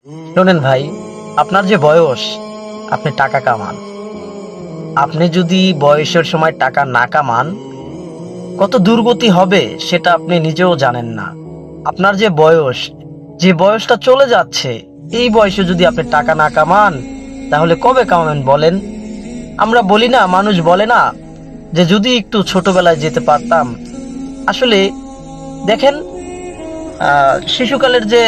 শোনেন ভাই, আপনার যে বয়স, আপনি টাকা কামান। আপনি যদি বয়সের সময় টাকা না কামান, কত দুর্গতি হবে সেটা আপনি নিজেও জানেন না। আপনার যে বয়স, যে বয়সটা চলে যাচ্ছে, এই বয়সে যদি আপনি টাকা না কামান, তাহলে কবে কামাবেন বলেন? আমরা বলি না, মানুষ বলে না যে যদি একটু ছোটবেলায় যেতে পারতাম। আসলে দেখেন, শিশুকালের যে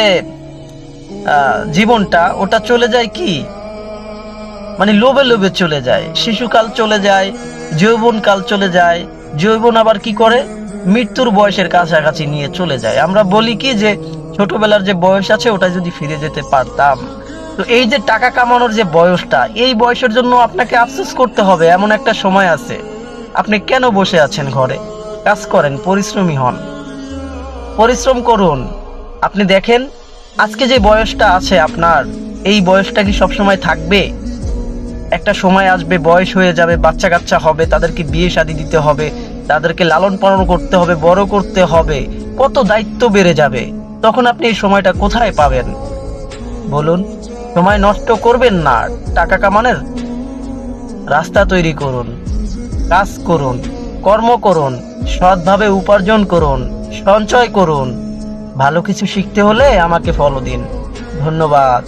জীবনটা, ওটা চলে যায় কি, মানে লোভে লোভে চলে যায়। শিশুকাল চলে যায়, যৌবনকাল চলে যায়, যৌবন আবার কি করে, মৃত্যুর বয়সের কাছাকাছি নিয়ে চলে যায়। আমরা বলি কি যে ছোটবেলার যে বয়স আছে ওটা যদি ফিরে যেতে পারতাম। তো এই যে টাকা কামানোর যে বয়সটা, এই বয়সের জন্য আপনাকে আফসোস করতে হবে। এমন একটা সময় আছে, আপনি কেন বসে আছেন ঘরে? কাজ করেন, পরিশ্রমী হন, পরিশ্রম করুন। আপনি দেখেন, আজকে যে বয়সটা আছে আপনার, এই বয়সটা কি সবসময় থাকবে? একটা সময় আসবে, বয়স হয়ে যাবে, বাচ্চা কাচ্চা হবে, তাদেরকে বিয়ে শাদী দিতে হবে, তাদেরকে লালন পালন করতে হবে, বড় করতে হবে, কত দায়িত্ব বেড়ে যাবে। তখন আপনি এই সময়টা কোথায় পাবেন বলুন? সময় নষ্ট করবেন না, টাকা কামানোর রাস্তা তৈরি করুন, কাজ করুন, কর্ম করুন, সৎভাবে উপার্জন করুন, সঞ্চয় করুন। ভালো কিছু শিখতে হলে আমাকে ফলো দিন। ধন্যবাদ।